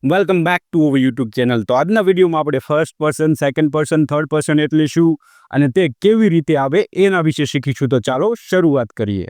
Welcome back to our YouTube channel. તો આજના વિડીયોમાં આપણે first person, second person, third person એટલે શું અને તે કેવી રીતે આવે એના વિશે શીખીશું. તો ચાલો શરૂઆત કરીએ.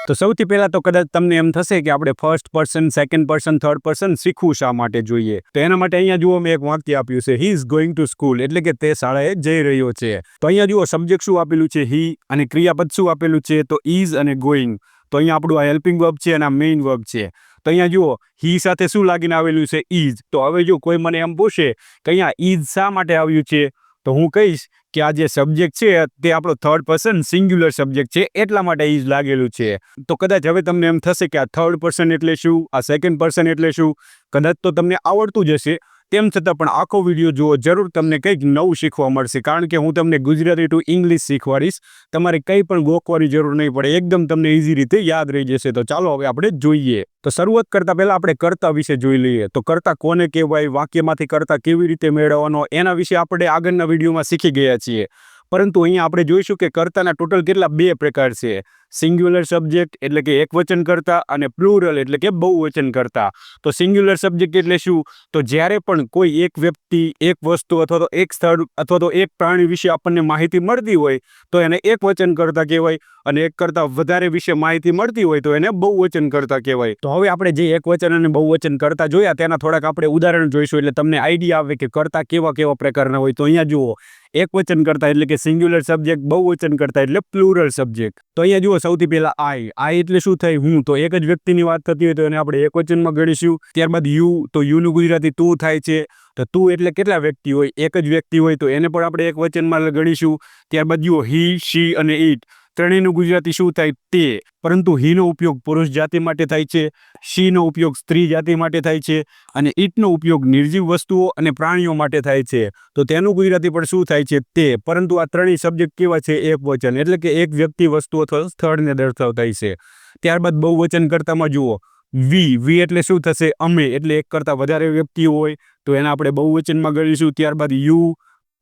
તો સૌથી પહેલાં તો કદાચ તમને એમ થશે કે આપણે first person, second person, third person શીખવું શા માટે જોઈએ. તો એના માટે અહીંયા જુઓ, મેં એક વાક્ય આપ્યું છે, he is going to school, એટલે કે તે શાળાએ જઈ રહ્યો છે. તો અહીંયા જુઓ, સબ્જેક્ટ શું આપેલું છે, હી, અને ક્રિયાપદ શું આપેલું છે, તો ઇઝ અને ગોઈંગ. તો અહીંયા આપણું આ હેલ્પિંગ વર્બ છે અને આ મેઇન વર્બ છે. તો અહીંયા જુઓ, હી સાથે શું લાગીને આવેલું છે, ઇઝ. તો હવે જો કોઈ મને એમ પૂછે કે અહીંયા ઇઝ શા માટે આવ્યું છે, તો હું કહીશ કે આ જે સબ્જેક્ટ છે તે આપણો થર્ડ પર્સન સિંગ્યુલર સબ્જેક્ટ છે, એટલા માટે ઇઝ લાગેલું છે. તો કદાચ હવે તમને એમ થશે કે આ થર્ડ પર્સન એટલે શું, આ સેકન્ડ પર્સન એટલે શું. કદાચ તો તમને આવડતું જ હશે, તેમ છતાં પણ આખો વિડીયો જુઓ, જરૂર તમને કંઈક નવું શીખવા મળશે. કારણ કે હું તમને ગુજરાતી ટુ ઇંગ્લિશ શીખવાડીશ. તમારે કંઈ પણ ગોખવાની જરૂર નહીં પડે, એકદમ તમને ઇઝી રીતે યાદ રહી જશે. તો ચાલો હવે આપણે જોઈએ. તો શરૂઆત કરતા પહેલા આપણે કર્તા વિશે જોઈ લઈએ. તો કર્તા કોને કહેવાય, વાક્યમાંથી કર્તા કેવી રીતે મેળવવાનો, એના વિશે આપણે આગળના વિડીયોમાં શીખી ગયા છીએ. પરંતુ અહીંયા આપણે જોઈશું કે કર્તાના ટોટલ કેટલા બે પ્રકાર છે. સિંગ્યુલર સબ્જેક્ટ એટલે કે એકવચન કર્તા અને પ્લુરલ એટલે કે બહુવચન કર્તા. તો સિંગ્યુલર સબ્જેક્ટ એટલે શું, તો જ્યારે પણ કોઈ એક વ્યક્તિ, એક વસ્તુ અથવા તો એક સ્થળ અથવા તો એક પ્રાણી વિશે આપણને માહિતી મળતી હોય તો એને એકવચન કર્તા કહેવાય, અને એક કરતાં વધારે વિશે માહિતી મળતી હોય તો એને બહુવચન કર્તા કહેવાય. તો હવે આપણે જે એકવચન અને બહુવચન કર્તા જોયા તેના થોડાક આપણે ઉદાહરણ જોઈશું, એટલે તમને આઈડિયા આવે કે કર્તા કેવા કેવા પ્રકારના હોય. તો અહીંયા જુઓ, એકવચન કરતા એટલે કે સિંગ્યુલર સબ્જેક્ટ, બહુવચન કરતા એટલે પ્લુરલ સબ્જેક્ટ. તો અહીંયા જુઓ, સૌથી પહેલા આઈ એટલે શું થાય, હું. તો એક જ વ્યક્તિની વાત થતી હોય તો એને આપણે એકવચનમાં ગણીશું. ત્યારબાદ યુ, તો યુનું ગુજરાતી તું થાય છે. તો તું એટલે કેટલા વ્યક્તિ હોય, એક જ વ્યક્તિ હોય તો એને પણ આપણે એકવચનમાં ગણીશું. ત્યારબાદ જુઓ, હી, શી અને ઈટ, ત્રણેયનું ગુજરાતી શું થાય, તે. પરંતુ હીનો ઉપયોગ પુરુષ જાતિ માટે થાય છે, શીનો ઉપયોગ સ્ત્રી જાતિ માટે થાય છે, અને ઈટનો ઉપયોગ નિર્જીવ વસ્તુઓ અને પ્રાણીઓ માટે થાય છે. તો તેનું ગુજરાતી પણ શું થાય છે, તે. પરંતુ આ ત્રણેય સબ્જેક્ટ કેવા છે, એકવચન, એટલે કે એક વ્યક્તિ, વસ્તુ અથવા સ્થળને દર્શાવતા છે. ત્યારબાદ બહુવચન કર્તામાં જુઓ, વી એટલે શું થશે, અમે, એટલે એક કરતાં વધારે વ્યક્તિઓ હોય તો એને આપણે બહુવચનમાં ગણીશું. ત્યારબાદ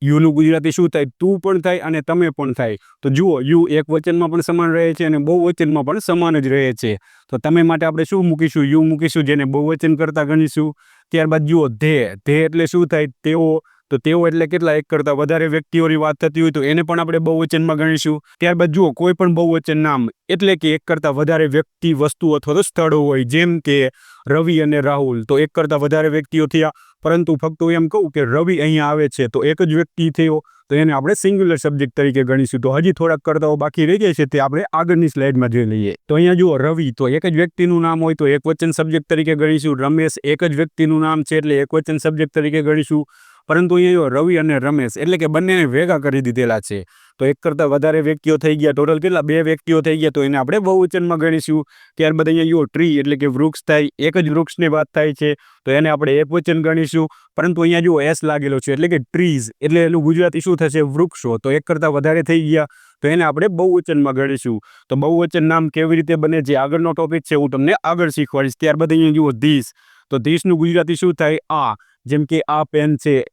યુનું ગુજરાતી શું થાય, તું પણ થાય અને તમે પણ થાય. તો જુઓ, યુ એક વચનમાં પણ સમાન રહે છે અને બહુવચનમાં પણ સમાન જ રહે છે. તો તમે માટે આપણે શું મૂકીશું, યુ મૂકીશું, જેને બહુવચન કરતા ગણીશું. ત્યારબાદ જુઓ, ધે એટલે શું થાય, તેઓ. તો તેઓ એટલે કેટલા, એક કરતાં વધારે વ્યક્તિઓની વાત થતી હોય તો એને પણ આપણે બહુવચનમાં ગણીશું. ત્યારબાદ જુઓ, કોઈ પણ બહુવચન નામ એટલે કે એક કરતાં વધારે વ્યક્તિ, વસ્તુ અથવા તો સ્થળો હોય, જેમ કે રવિ અને રાહુલ. તો એક કરતાં વધારે વ્યક્તિઓ થયા, પરંતુ ફક્ત એમ કહું કે રવિ અહીંયા આવે છે તો એક જ વ્યક્તિ થયો, તો એને આપણે સિંગ્યુલર સબ્જેક્ટ તરીકે ગણીશું. તો હજી થોડાક કરતાઓ બાકી રહી જાય છે, તે આપણે આગળની સ્લાઇડમાં જોઈ લઈએ. તો અહીંયા જુઓ, રવિ તો એક જ વ્યક્તિનું નામ હોય તો એકવચન સબ્જેક્ટ તરીકે ગણીશું. રમેશ એક જ વ્યક્તિનું નામ છે એટલે એકવચન સબ્જેક્ટ તરીકે ગણીશું. પરંતુ અહીંયા રવિ અને રમેશ એટલે કે બંનેને ભેગા કરી દીધેલા છે તો એક કરતાં વધારે વ્યક્તિઓ થઈ ગયા, ટોટલ કેટલા, બે વ્યક્તિઓ થઈ ગયા, તો એને આપણે બહુવચનમાં ગણીશું. ત્યારબાદ અહીંયા જુઓ, ટ્રી એટલે કે વૃક્ષ થાય, એક જ વૃક્ષની વાત થાય છે તો એને આપણે એકવચન ગણીશું. પરંતુ અહીંયા જુઓ, એસ લાગેલો છે એટલે કે ટ્રીઝ, એટલે એનું ગુજરાતી શું થશે, વૃક્ષો. તો એક કરતાં વધારે થઈ ગયા તો એને આપણે બહુવચનમાં ગણીશું. તો બહુવચન નામ કેવી રીતે બને, જે આગળનો ટોપિક છે હું તમને આગળ શીખવાડીશ. ત્યારબાદ અહીંયા જુઓ, ધીસ, તો ધીસનું ગુજરાતી શું થાય, આ, જેમ કે આ પેન છે.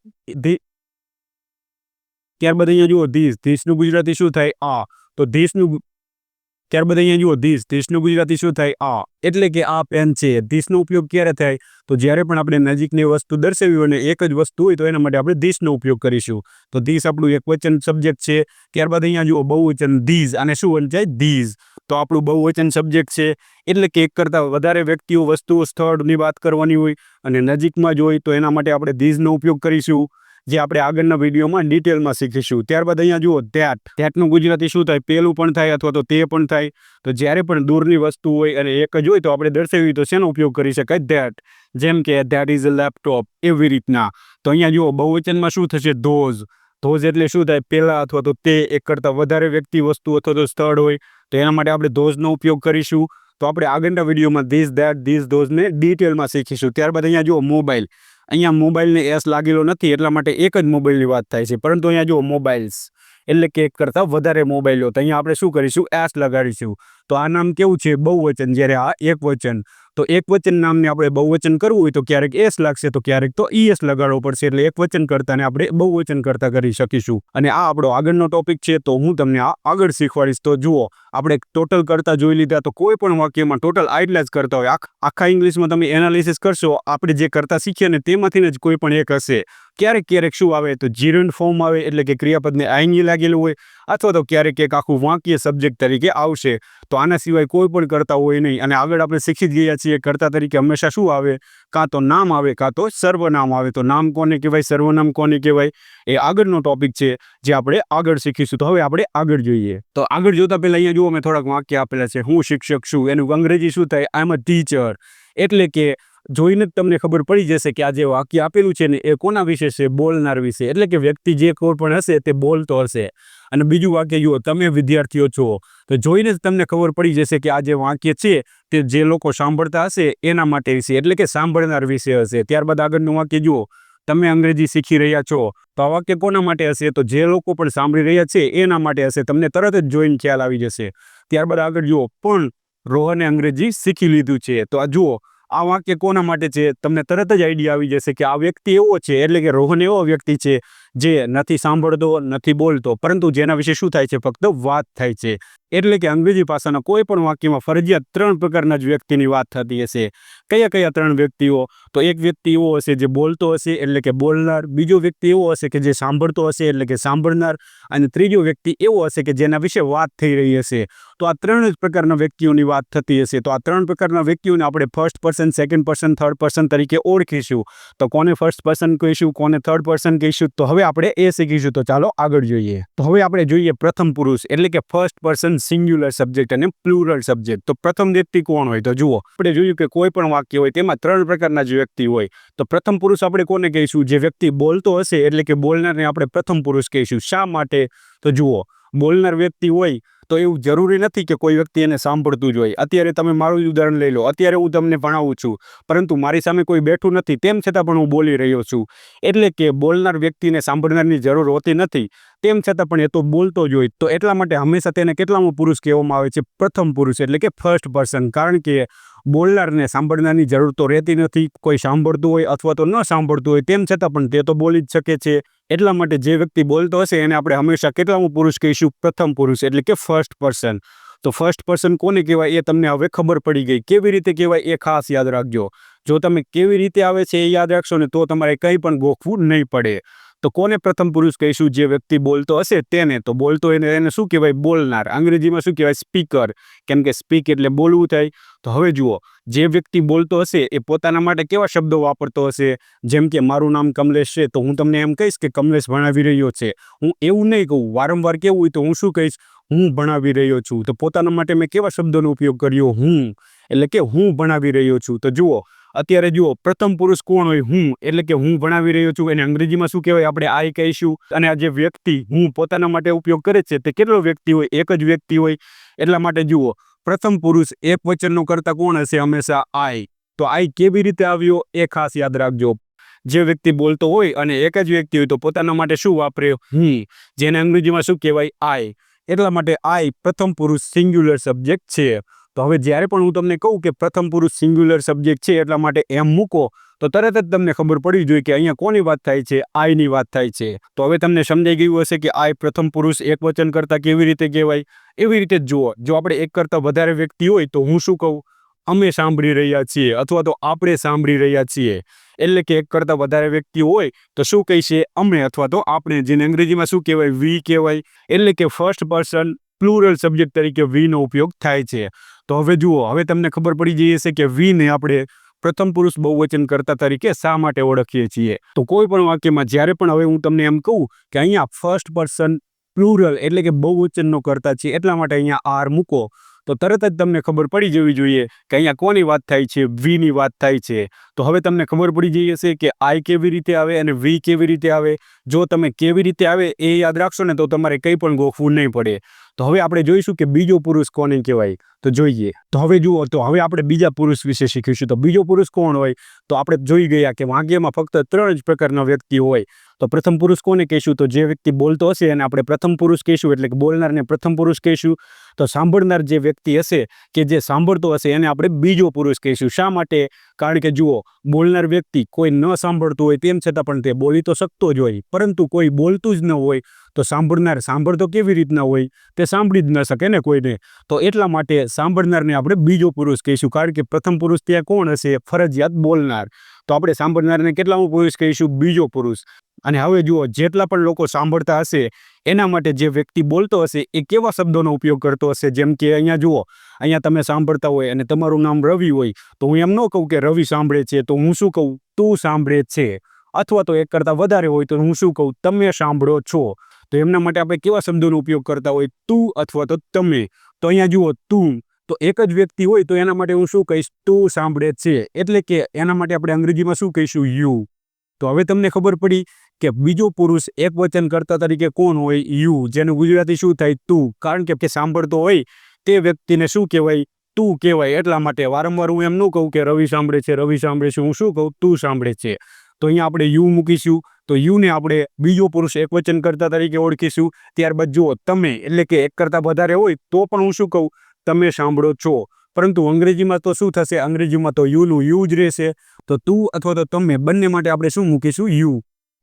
ત્યારબાદ અહીંયા જુઓ, ધીસનું ગુજરાતી શું થાય, આ. તો ધીસનું, ત્યારબાદ અહીંયા જુઓ, ધીસનું ગુજરાતી શું થાય, આ, એટલે કે આ પેન છે. ધીસનો ઉપયોગ ક્યારે થાય, તો જ્યારે પણ આપણે નજીકની વસ્તુ દર્શાવી હોય અને એક જ વસ્તુ હોય તો એના માટે આપણે ધીસનો ઉપયોગ કરીશું. તો ધીસ આપણું એકવચન સબ્જેક્ટ છે. ત્યારબાદ અહીંયા જુઓ, બહુવચન ધીઝ, અને શું વંચાય, ધીઝ. તો આપણું બહુવચન સબ્જેક્ટ છે એટલે કે એક કરતાં વધારે વ્યક્તિઓ, વસ્તુઓ, સ્થળની વાત કરવાની હોય અને નજીકમાં જ હોય તો એના માટે આપણે ધીઝનો ઉપયોગ કરીશું, જે આપણે આગળના વિડીયોમાં ડિટેલમાં શીખીશું. ત્યારબાદ અહીંયા જુઓ, ધેટનું ગુજરાતી શું થાય, પેલું પણ થાય અથવા તો તે પણ થાય. તો જ્યારે પણ દૂરની વસ્તુ હોય અને એક જ હોય તો આપણે દર્શાવી તો શેનો ઉપયોગ કરી શકાય, ધેટ, જેમ કે ધેટ ઇઝ અ લેપટોપ, એવી રીતના. તો અહીંયા જુઓ, બહુવચનમાં શું થશે, ધોઝ એટલે શું થાય, પેલા અથવા તો તે, એક કરતાં વધારે વ્યક્તિ, વસ્તુ અથવા તો સ્થળ હોય તો એના માટે આપણે ધોઝનો ઉપયોગ કરીશું. તો આપણે આગળના વિડીયોમાં ધીસ, ધેટ, ધીસ, ધોઝને ડિટેલમાં શીખીશું. ત્યારબાદ અહીંયા જુઓ, મોબાઈલ, અહીંયા મોબાઈલને એસ લાગેલો નથી એટલા માટે એક જ મોબાઈલની વાત થાય છે. પરંતુ અહીંયા જુઓ, મોબાઈલ્સ એટલે કે એક કરતાં વધારે મોબાઈલો, તો અહીંયા આપણે શું કરીશું, એસ લગાડીશું. તો આ નામ કેવું છે, બહુવચન, જ્યારે આ એકવચન. તો એકવચન નામને આપણે બહુવચન કરવું હોય તો ક્યારેક એસ લાગશે તો ક્યારેક તો ઈએસ લગાડવો પડશે, એટલે એકવચન કરતાને આપણે બહુવચન કરતા કરી શકીશું. અને આ આપણો આગળનો ટોપિક છે, તો હું તમને આ આગળ શીખવાડીશ. તો જુઓ, આપણે ટોટલ કરતા જોઈ લીધા, તો કોઈ પણ વાક્યમાં ટોટલ આટલા જ કરતા હોય. આખા ઇંગ્લિશમાં તમે એનાલિસિસ કરશો, આપણે જે કરતા શીખ્યા ને તેમાંથી જ કોઈ પણ એક હશે. ક્યારેક શું આવે તો જીરંડ ફોર્મ આવે, એટલે કે ક્રિયાપદને આઈંગી લાગેલું હોય, અથવા તો ક્યારેક એક આખું વાક્ય સબ્જેક્ટ તરીકે આવશે. તો આના સિવાય કોઈ પણ કરતા હોય નહીં. અને આગળ આપણે શીખી જ ગયા છીએ, કરતા તરીકે હંમેશા શું આવે, કાં તો નામ આવે કાં તો સર્વનામ આવે. તો નામ કોને કહેવાય, સર્વનામ કોને કહેવાય, એ આગળનો ટોપિક છે જે આપણે આગળ શીખીશું. તો હવે આપણે આગળ જોઈએ. તો આગળ જોતા પહેલા અહીંયા જુઓ, મેં થોડાક વાક્ય આપેલા છે. હું શિક્ષક છું, એનું અંગ્રેજી શું થાય, આઈ એમ અ ટીચર. એટલે કે જોઈને જ તમને ખબર પડી જશે કે આ જે વાક્ય આપેલું છે ને એ કોના વિશે છે, બોલનાર વિશે. એટલે કે વ્યક્તિ જે કોઈ પણ હશે તે બોલતો હશે. અને બીજું વાક્ય જુઓ, તમે વિદ્યાર્થીઓ છો, તો જોઈને જ તમને ખબર પડી જશે કે આ જે વાક્ય છે તે જે લોકો સાંભળતા હશે એના માટે વિશે, એટલે કે સાંભળનાર વિશે હશે. ત્યારબાદ આગળનું વાક્ય જુઓ, તમે અંગ્રેજી શીખી રહ્યા છો, તો આ વાક્ય કોના માટે હશે, તો જે લોકો પણ સાંભળી રહ્યા છે એના માટે હશે. તમને તરત જ જોઈને ખ્યાલ આવી જશે. ત્યારબાદ આગળ જુઓ, પણ રોહને અંગ્રેજી શીખી લીધું છે. તો આ જુઓ, આ વાક્ય કોના માટે છે, તમને તરત જ આઈડિયા આવી જશે કે આ વ્યક્તિ એવો છે, એટલે કે રોહન એવો વ્યક્તિ છે જે નથી સાંભળતો, નથી બોલતો, પરંતુ જેના વિશે શું થાય છે, ફક્ત વાત થાય છે. એટલે કે અંગ્રેજી ભાષાના કોઈ પણ વાક્યમાં ફરજિયાત 3 પ્રકારના જ વ્યક્તિની વાત થતી હશે. કયા 3 વ્યક્તિઓ, તો એક વ્યક્તિ એવો હશે જે બોલતો હશે, એટલે કે બોલનાર. બીજો વ્યક્તિ એવો હશે કે જે સાંભળતો હશે, એટલે કે સાંભળનાર. અને ત્રીજો વ્યક્તિ એવો હશે કે જેના વિશે વાત થઈ રહી હશે. તો આ 3 જ પ્રકારના વ્યક્તિઓની વાત થતી હશે. તો આ 3 પ્રકારના વ્યક્તિઓને આપણે first person, second person, third person તરીકે ઓળખીશું. તો કોને ફર્સ્ટ પર્સન કહીશું, કોને થર્ડ પર્સન કહીશું, તો હવે આપણે એ શીખીશું. તો ચાલો આગળ જોઈએ. તો હવે આપણે જોઈએ પ્રથમ પુરુષ, એટલે કે ફર્સ્ટ પર્સન સિંગ્યુલર સબ્જેક્ટ અને પ્લુરલ સબ્જેક્ટ. તો પ્રથમ વ્યક્તિ કોણ હોય, તો જુઓ, આપણે જોયું કે કોઈ પણ વાક્ય હોય તેમાં 3 પ્રકારના જ વ્યક્તિ હોય. તો પ્રથમ પુરુષ આપણે કોને કહીશું, જે વ્યક્તિ બોલતો હશે, એટલે કે બોલનારને આપણે પ્રથમ પુરુષ કહીશું. શા માટે, તો જુઓ, બોલનાર વ્યક્તિ હોય તો એવું જરૂરી નથી કે કોઈ વ્યક્તિ એને સાંભળતું જ હોય. અત્યારે તમે મારું જ ઉદાહરણ લઈ લો. અત્યારે હું તમને ભણાવું છું, પરંતુ મારી સામે કોઈ બેઠું નથી, તેમ છતાં પણ હું બોલી રહ્યો છું. એટલે કે બોલનાર વ્યક્તિને સાંભળનારની જરૂર હોતી નથી, તેમ છતાં પણ એ તો બોલતો જ હોય. તો એટલા માટે હંમેશા તેને કેટલામો પુરુષ કહેવામાં આવે છે, પ્રથમ પુરુષ, એટલે કે ફર્સ્ટ પર્સન. કારણ કે બોલનારને સાંભળનારની જરૂર તો રહેતી નથી. કોઈ સાંભળતું હોય અથવા તો ન સાંભળતું હોય, તેમ છતાં પણ તે તો બોલી જ શકે છે. એટલા માટે જે વ્યક્તિ બોલતો હશે એને આપણે હંમેશા કેટલામું પુરુષ કહીશું, પ્રથમ પુરુષ, એટલે કે ફર્સ્ટ પર્સન. તો ફર્સ્ટ પર્સન કોને કહેવાય એ તમને હવે ખબર પડી ગઈ. કેવી રીતે કહેવાય એ ખાસ યાદ રાખજો. જો તમે કેવી રીતે આવે છે એ યાદ રાખશો ને તો તમારે કંઈ પણ ગોખવું નહીં પડે. તો કોને પ્રથમ પુરુષ કહીશું, જે વ્યક્તિ બોલતો હશે તેને. તો બોલતો એને શું કહેવાય, બોલનાર. અંગ્રેજીમાં શું કહેવાય, સ્પીકર, કેમ કે સ્પીક એટલે બોલવું થાય. તો હવે જુઓ, જે વ્યક્તિ બોલતો હશે એ પોતાના માટે કેવા શબ્દો વાપરતો હશે, જેમ કે મારું નામ કમલેશ છે, તો હું તમને એમ કહીશ કે કમલેશ ભણાવી રહ્યો છે. હું એવું નહીં કહું. વારંવાર કેવું હોય તો હું શું કહીશ, હું ભણાવી રહ્યો છું. તો પોતાના માટે મેં કેવા શબ્દોનો ઉપયોગ કર્યો, હું, એટલે કે હું ભણાવી રહ્યો છું. તો જુઓ, અત્યારે જુઓ, પ્રથમ પુરુષ કોણ હોય, હું, એટલે કે હું ભણાવી રહ્યો છું. એને અંગ્રેજીમાં શું કહેવાય, આપણે આઈ કહીશું. અને આ જે વ્યક્તિ હું પોતાના માટે ઉપયોગ કરે છે તે કેટલો વ્યક્તિ હોય, એક જ વ્યક્તિ હોય. એટલા માટે જુઓ, પ્રથમ પુરુષ એક વચનનો કરતા કોણ હશે, હંમેશા આઈ. તો આઈ કેવી રીતે આવ્યો એ ખાસ યાદ રાખજો. જે વ્યક્તિ બોલતો હોય અને એક જ વ્યક્તિ હોય તો પોતાના માટે શું વાપરે, હું, જેને અંગ્રેજીમાં શું કહેવાય, આઈ. એટલા માટે આઈ પ્રથમ પુરુષ સિંગ્યુલર સબ્જેક્ટ છે. તો હવે જ્યારે પણ હું તમને કહું કે પ્રથમ પુરુષ સિંગ્યુલર સબ્જેક્ટ છે, એટલા માટે એમ મૂકો તો તરત જ તમને ખબર પડી જોઈએ કે અહીંયા કોની વાત થાય છે, આઈની વાત થાય છે. તો હવે તમને સમજાઈ ગયું હશે કે આઈ પ્રથમ પુરુષ એક વચન કરતા કેવી રીતે કહેવાય. એવી રીતે જ જુઓ, જો આપણે એક કરતાં વધારે વ્યક્તિ હોય તો હું શું કહું, અમે સાંભળી રહ્યા છીએ, અથવા તો આપણે સાંભળી રહ્યા છીએ. એટલે કે એક કરતાં વધારે વ્યક્તિ હોય તો શું કહીશે, અમે અથવા તો આપણે, જેને અંગ્રેજીમાં શું કહેવાય, વી કહેવાય. એટલે કે ફર્સ્ટ પર્સન પ્લુરલ સબ્જેક્ટ તરીકે વીનો ઉપયોગ થાય છે. તો હવે જુઓ, હવે તમને ખબર પડી જઈ હશે કે વીને આપણે પ્રથમ પુરુષ બહુવચન કરતા તરીકે શા માટે ઓળખીએ છીએ. તો કોઈ પણ વાક્યમાં જ્યારે પણ હવે હું તમને એમ કહું કે અહીંયા ફર્સ્ટ પર્સન પ્લુરલ, એટલે કે બહુવચનનો કરતા છે, એટલા માટે અહીંયા આર મૂકો તો તરત જ તમને ખબર પડી જવી જોઈએ કે અહીંયા કોની વાત થાય છે, વીની વાત થાય છે. તો હવે તમને ખબર પડી જઈ હશે કે આઈ કેવી રીતે આવે અને વી કેવી રીતે આવે. જો તમે કેવી રીતે આવે એ યાદ રાખશો ને તો તમારે કંઈ પણ ગોખવું નહીં પડે. તો હવે આપણે જોઈશું કે બીજો પુરુષ કોને કહેવાય. તો જોઈએ. તો હવે જુઓ, તો હવે આપણે બીજા પુરુષ વિશે શીખીશું. તો બીજો પુરુષ કોણ હોય? તો આપણે જોઈ ગયા કે વાક્યમાં ફક્ત 3 જ પ્રકારના વ્યક્તિ હોય. તો પ્રથમ પુરુષ કોને કહીશું? તો જે વ્યક્તિ બોલતો હશે એને આપણે પ્રથમ પુરુષ કહીશું, એટલે કે બોલનારને પ્રથમ પુરુષ કહીશું. તો સાંભળનાર જે વ્યક્તિ હશે કે જે સાંભળતો હશે એને આપણે બીજો પુરુષ કહીશું. શા માટે? કારણ કે જુઓ, બોલનાર વ્યક્તિ કોઈ ન સાંભળતું હોય તેમ છતાં પણ તે બોલી તો શકતો જ હોય, પરંતુ કોઈ બોલતું જ ન હોય તો સાંભળનાર સાંભળતો કેવી રીતના હોય? તે સાંભળી જ ન શકે ને કોઈને. તો એટલા માટે સાંભળનારને આપણે બીજો પુરુષ કહીશું, કારણ કે પ્રથમ પુરુષ ત્યાં કોણ હશે? ફરજિયાત બોલનાર. તો આપણે સાંભળનારને કેટલામો પુરુષ કહીશું? બીજો પુરુષ. અને હવે જુઓ, જેટલા પણ લોકો સાંભળતા હશે એના માટે જે વ્યક્તિ બોલતો હશે એ કેવા શબ્દોનો ઉપયોગ કરતો હશે? જેમ કે અહીંયા જુઓ, અહીંયા તમે સાંભળતા હોય અને તમારું નામ રવિ હોય, તો હું એમ ન કહું કે રવિ સાંભળે છે, તો હું શું કહું? તું સાંભળે છે. અથવા તો એક કરતાં વધારે હોય તો હું શું કહું? તમે સાંભળો છો. તો એમના માટે આપણે કેવા શબ્દોનો ઉપયોગ કરતા હોય? તું અથવા તો તમે. તો અહીંયા જુઓ, તું, તો એક જ વ્યક્તિ હોય તો એના માટે હું શું કહીશ? તું સાંભળે છે. એટલે કે એના માટે આપણે અંગ્રેજીમાં શું કહીશું? યુ. તો હવે તમને ખબર પડી કે બીજો પુરુષ એકવચન કર્તા તરીકે કોણ હોય? યુ, જેનું ગુજરાતી શું થાય? તું. કારણ કે સાંભળતો હોય તે વ્યક્તિને શું કહેવાય? તું કહેવાય. એટલા માટે વારંવાર હું એમ ન કહું કે રવિ સાંભળે છે, રવિ સાંભળે છે. હું શું કહું? તું સાંભળે છે. તો અહીંયા આપણે યુ મૂકીશું. તો યુને આપણે બીજો પુરુષ એકવચન કર્તા તરીકે ઓળખીશું. ત્યારબાદ જુઓ, તમે, એટલે કે એક કરતાં વધારે હોય તો પણ હું શું કહું? તમે સાંભળો છો. પરંતુ અંગ્રેજીમાં તો શું થશે? અંગ્રેજીમાં તો યુનું યુ જ રહેશે. તો તું અથવા તો તમે બંને માટે આપણે શું મૂકીશું? યુ.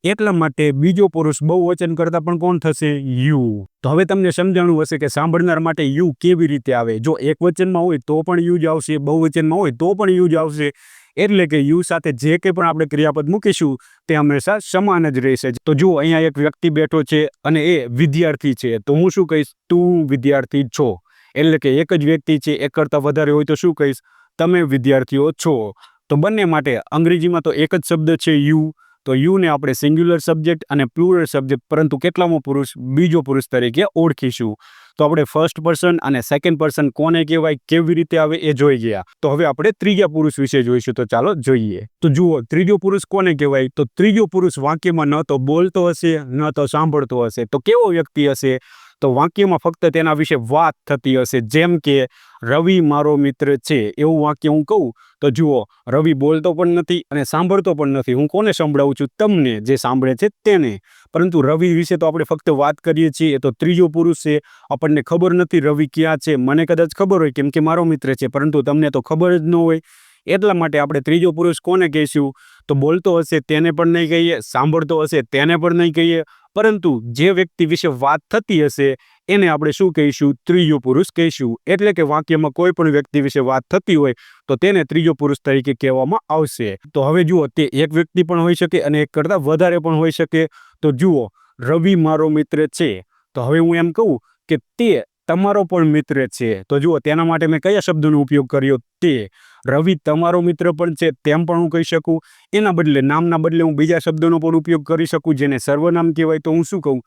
એટલા માટે બીજો પુરુષ બહુવચન કરતાં પણ કોણ થશે? યુ. તો હવે તમને સમજાણું હશે કે સાંભળનાર માટે યુ કેવી રીતે આવે. જો એકવચનમાં હોય તો પણ યુ જ આવશે, બહુવચનમાં હોય તો પણ યુ જ આવશે. એટલે કે યુ સાથે જે કંઈ પણ આપણે ક્રિયાપદ મૂકીશું તે હંમેશા સમાન જ રહેશે. તો જુઓ, અહીંયા એક વ્યક્તિ બેઠો છે અને એ વિદ્યાર્થી છે, તો હું શું કહીશ? તું વિદ્યાર્થી છો. એટલે કે એક જ વ્યક્તિ છે, એક કરતાં વધારે હોય તો શું કહીશ? તમે વિદ્યાર્થીઓ છો. તો બંને માટે અંગ્રેજીમાં તો એક જ શબ્દ છે યુ. તો યુને આપણે સિંગ્યુલર સબ્જેક્ટ અને પ્લુરલ સબ્જેક્ટ, પરંતુ કેટલામો પુરુષ? બીજો પુરુષ તરીકે ઓળખીશું. તો આપણે ફર્સ્ટ પર્સન અને સેકન્ડ પર્સન કોને કહેવાય, કેવી રીતે આવે એ જોઈ ગયા. તો હવે આપણે ત્રીજા પુરુષ વિશે જોઈશું. તો ચાલો જોઈએ. તો જુઓ, ત્રીજો પુરુષ કોને કહેવાય? તો ત્રીજો પુરુષ વાક્યમાં ન તો બોલતો હશે ન તો સાંભળતો હશે. તો કેવો વ્યક્તિ હશે? તો વાક્યમાં ફક્ત તેના વિશે વાત થતી હશે. જેમ કે રવિ મારો મિત્ર છે, એવું વાક્ય હું કહું તો જુઓ, રવિ બોલતો પણ નથી અને સાંભળતો પણ નથી. હું કોને સંભળાવું છું? તમને, જે સાંભળે છે તેને. પરંતુ રવિ વિશે તો આપણે ફક્ત વાત કરીએ છીએ. એ તો ત્રીજો પુરુષ છે. આપણને ખબર નથી રવિ ક્યાં છે. મને કદાચ ખબર હોય કેમ કે મારો મિત્ર છે, પરંતુ તમને તો ખબર જ ન હોય. એટલા માટે આપણે ત્રીજો પુરુષ કોને કહીશું? તો બોલતો હશે તેને પણ નહીં કહીએ, સાંભળતો હશે તેને પણ નહીં કહીએ, પરંતુ જે વ્યક્તિ વિશે વાત થતી હશે એને આપણે શું કહીશું? ત્રીજો પુરુષ કહીશું. એટલે કે વાક્યમાં કોઈ પણ વ્યક્તિ વિશે વાત થતી હોય તો તેને ત્રીજો પુરુષ તરીકે કહેવામાં આવશે. તો હવે જુઓ, તે એક વ્યક્તિ પણ હોઈ શકે અને એક કરતાં વધારે પણ હોઈ શકે. તો જુઓ, રવિ મારો મિત્ર છે, તો હવે હું એમ કહું કે તે તમારો પણ મિત્ર છે. તો જુઓ, તેના માટે મેં કયા શબ્દોનો ઉપયોગ કર્યો? તે. રવિ તમારો મિત્ર પણ છે તેમ પણ હું કહી શકું. એના બદલે, નામના બદલે હું બીજા શબ્દોનો પણ ઉપયોગ કરી શકું જેને સર્વનામ કહેવાય. તો હું શું કહું?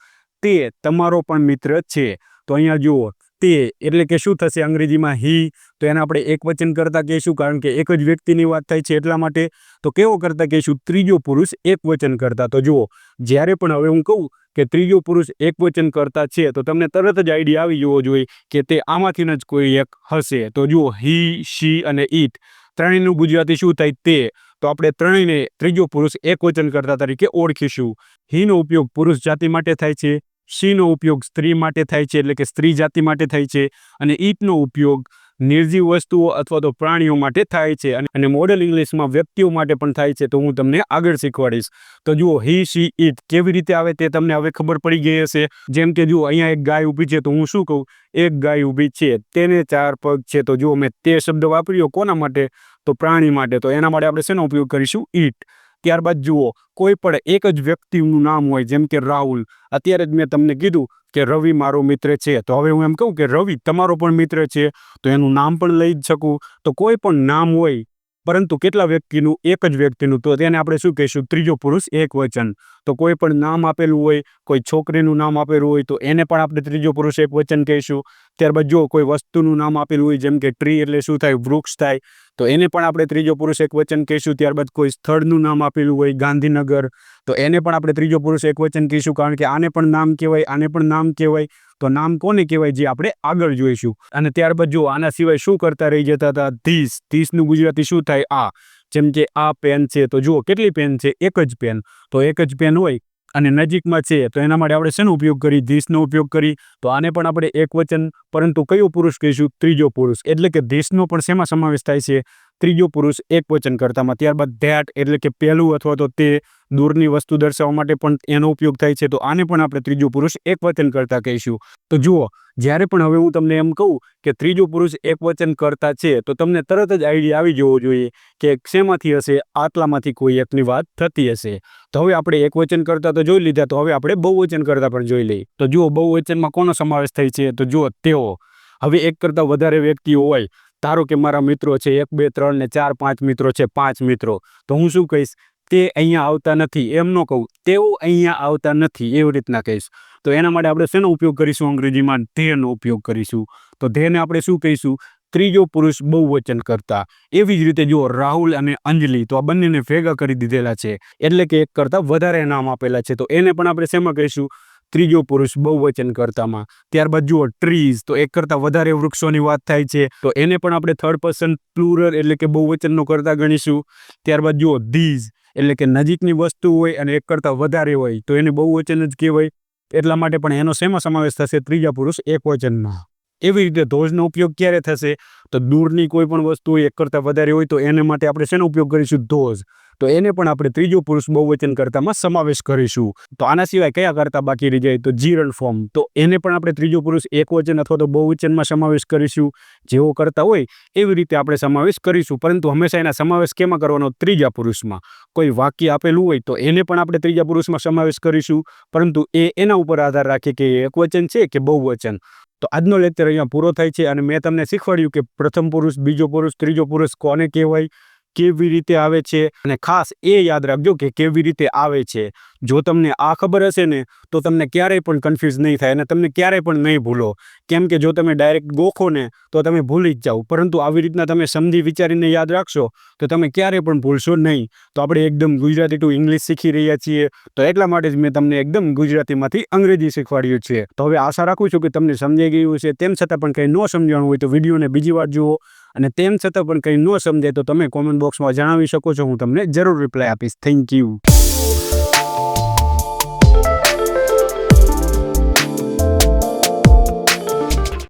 તે તમારો પણ મિત્ર છે. તો અહીંયા જુઓ, તે એટલે કે શું થશે અંગ્રેજીમાં? હી. તો એને આપણે એકવચન કરતા કહીશું, કારણ કે એક જ વ્યક્તિની વાત થાય છે એટલા માટે. તો કેવો કરતા કહીશું? ત્રીજો પુરુષ એકવચન કરતા. તો જુઓ, જ્યારે પણ હવે હું કહું કે ત્રીજો પુરુષ એકવચન કરતા છે તો તમને તરત જ આઈડિયા આવી જવો જોઈએ કે તે આમાંથી જ કોઈ એક હશે. તો જુઓ, હી, શી અને ઈટ ત્રણેયનું ગુજરાતી શું થાય? તે. તો આપણે ત્રણેયને ત્રીજો પુરુષ એકવચન કરતા તરીકે ઓળખીશું. હીનો ઉપયોગ પુરુષ જાતિ માટે થાય છે, શીનો ઉપયોગ સ્ત્રી માટે થાય છે, એટલે કે સ્ત્રી જાતિ માટે થાય છે, અને ઈટનો ઉપયોગ નિર્જીવ વસ્તુઓ અથવા તો પ્રાણીઓ માટે થાય છે, અને મોડલ ઇંગ્લિશમાં વ્યક્તિઓ માટે પણ થાય છે. તો હું તમને આગળ શીખવાડીશ. તો જુઓ, હી, શી, ઈટ કેવી રીતે આવે તે તમને હવે ખબર પડી ગઈ હશે. જેમ કે જુઓ, અહીંયા એક ગાય ઊભી છે, તો હું શું કહું? એક ગાય ઊભી છે, તેને 4 પગ છે. તો જુઓ, મેં તે શબ્દ વાપર્યો કોના માટે? તો પ્રાણી માટે. તો એના માટે આપણે શેનો ઉપયોગ કરીશું? ઈટ. ત્યારબાદ જુઓ, કોઈ પણ એક જ વ્યક્તિનું નામ હોય, જેમ કે રાહુલ. અત્યારે જ મેં તમને કીધું કે રવિ મારો મિત્ર છે, તો હવે હું એમ કહું કે રવિ તમારો પણ મિત્ર છે, તો એનું નામ પણ લઈ જ શકું. તો કોઈ પણ નામ હોય, પરંતુ કેટલા વ્યક્તિનું? એક જ વ્યક્તિનું. તો તેને આપણે શું કહીશું? ત્રીજો પુરુષ એકવચન. તો કોઈ પણ નામ આપેલું હોય, કોઈ છોકરીનું નામ આપેલું હોય તો એને પણ આપણે ત્રીજો પુરુષ એકવચન કહીશું. ત્યારબાદ જો કોઈ વસ્તુનું નામ આપેલું હોય, જેમ કે ટ્રી એટલે શું થાય? વૃક્ષ થાય. તો એને પણ આપણે ત્રીજો પુરુષ એકવચન કહીશું. ત્યારબાદ કોઈ સ્થળનું નામ આપેલું હોય ગાંધીનગર, તો એને પણ આપણે ત્રીજો પુરુષ એકવચન કહીશું, કારણ કે આને પણ નામ કહેવાય, આને પણ નામ કહેવાય. તો નામ કોને કહેવાય જે આપણે આગળ જોઈશું. અને ત્યારબાદ જો આના સિવાય શું કરતા રહી જતા હતા, ધીસનું ગુજરાતી શું થાય, આ. જેમ કે આ પેન છે, તો જુઓ કેટલી પેન છે, એક જ પેન. તો એક જ પેન હોય અને નજીકમાં છે, તો એના માટે આપણે શેનો ઉપયોગ કરી, ધીસનો ઉપયોગ કરી. તો આને પણ આપણે એકવચન, પરંતુ કયો પુરુષ કહીશું, ત્રીજો પુરુષ. એટલે કે ધીસનો પણ શેમાં સમાવેશ થાય છે, ત્રીજો પુરુષ એકવચન કરતામાં. ત્યારબાદ ધેટ એટલે કે પહેલું અથવા તો તે, દૂરની વસ્તુ દર્શાવવા માટે પણ એનો ઉપયોગ થાય છે. તો આને પણ આપણે ત્રીજો પુરુષ એકવચન કરતા કહીશું. તો જુઓ, જ્યારે પણ હવે હું તમને એમ કહું કે ત્રીજો પુરુષ એકવચન કરતા છે, તો તમને તરત જ આઈડિયા આવી જવો જોઈએ કે શેમાંથી હશે, આટલામાંથી કોઈ એકની વાત થતી હશે. તો હવે આપણે એકવચન કરતા તો જોઈ લીધા, તો હવે આપણે બહુવચન કરતા પણ જોઈ લઈએ. તો જુઓ, બહુવચનમાં કોનો સમાવેશ થાય છે, તો જુઓ તેઓ. હવે એક કરતાં વધારે વ્યક્તિઓ હોય, ધારો કે મારા મિત્રો છે 1 2 3 ને 4 5 મિત્રો છે, 5 મિત્રો. તો હું શું કહીશ, તે અહીંયા આવતા નથી, એમ ન કહું, તેઓ અહીંયા આવતા નથી, એવી રીતના કહીશ. તો એના માટે આપણે શેનો ઉપયોગ કરીશું, અંગ્રેજીમાં ધેનો ઉપયોગ કરીશું. તો ધેને આપણે શું કહીશું, ત્રીજો પુરુષ બહુવચન કરતા. એવી જ રીતે જુઓ, રાહુલ અને અંજલિ, તો આ બંનેને ભેગા કરી દીધેલા છે, એટલે કે એક કરતાં વધારે નામ આપેલા છે. તો એને પણ આપણે શેમાં કહીશું, ત્રીજો પુરુષ બહુવચન કરતામાં. ત્યારબાદ જુઓ, ટ્રીઝ, તો એક કરતાં વધારે વૃક્ષોની વાત થાય છે, તો એને પણ આપણે થર્ડ પર્સન પ્લુરલ એટલે કે બહુવચનનો કરતા ગણીશું. ત્યારબાદ જુઓ, ધીઝ એટલે કે નજીકની વસ્તુ હોય અને એક કરતાં વધારે હોય, તો એને બહુવચન જ કહેવાય. એટલા માટે પણ એનો શેમાં સમાવેશ થશે, ત્રીજા પુરુષ એકવચનમાં. એવી રીતે ધોઝનો ઉપયોગ ક્યારે થશે, તો દૂરની કોઈ પણ વસ્તુ હોય, એક કરતાં વધારે હોય, તો એને માટે આપણે શેનો ઉપયોગ કરીશું, ધોઝ. તો એને પણ આપણે ત્રીજો પુરુષ બહુવચન કરતામાં સમાવેશ કરીશું. તો આના સિવાય કયા કરતા બાકી રહી જાય, તો જીરલ ફોર્મ, તો એને પણ આપણે ત્રીજો પુરુષ એકવચન અથવા તો બહુવચનમાં સમાવેશ કરીશું. જેવો કરતા હોય એવી રીતે આપણે સમાવેશ કરીશું, પરંતુ હંમેશા એના સમાવેશ કેમાં કરવાનો, ત્રીજા પુરુષમાં. કોઈ વાક્ય આપેલું હોય તો એને પણ આપણે ત્રીજા પુરુષમાં સમાવેશ કરીશું, પરંતુ એના ઉપર આધાર રાખે કે એકવચન છે કે બહુવચન. તો આજનો લેક્ચર અહીંયા પૂરો થાય છે, અને મેં તમને શીખવાડ્યું કે પ્રથમ પુરુષ, બીજો પુરુષ, ત્રીજો પુરુષ કોને કહેવાય, કેવી રીતે આવે છે, અને ખાસ એ યાદ રાખજો કે કેવી રીતે આવે છે. જો તમને આ ખબર હશે ને, તો તમને ક્યારેય પણ કન્ફ્યુઝ નહીં થાય અને તમને ક્યારેય પણ નહીં ભૂલો. કેમ કે જો તમે ડાયરેક્ટ ગોખો ને, તો તમે ભૂલી જ જાઓ, પરંતુ આવી રીતના તમે સમજી વિચારીને યાદ રાખશો તો તમે ક્યારેય પણ ભૂલશો નહીં. તો આપણે એકદમ ગુજરાતી ટુ ઇંગ્લિશ શીખી રહ્યા છીએ, તો એટલા માટે જ મેં તમને એકદમ ગુજરાતીમાંથી અંગ્રેજી શીખવાડ્યું છે. તો હવે આશા રાખું છું કે તમને સમજાઈ ગયું છે. તેમ છતાં પણ કંઈ ન સમજાણું હોય તો વિડીયોને બીજી વાર જુઓ, અને તેમ છતાં પણ કંઈ ન સમજાય તો તમે કોમેન્ટ બોક્સમાં જણાવી શકો છો, હું તમને જરૂર રિપ્લાય આપીશ. Thank you.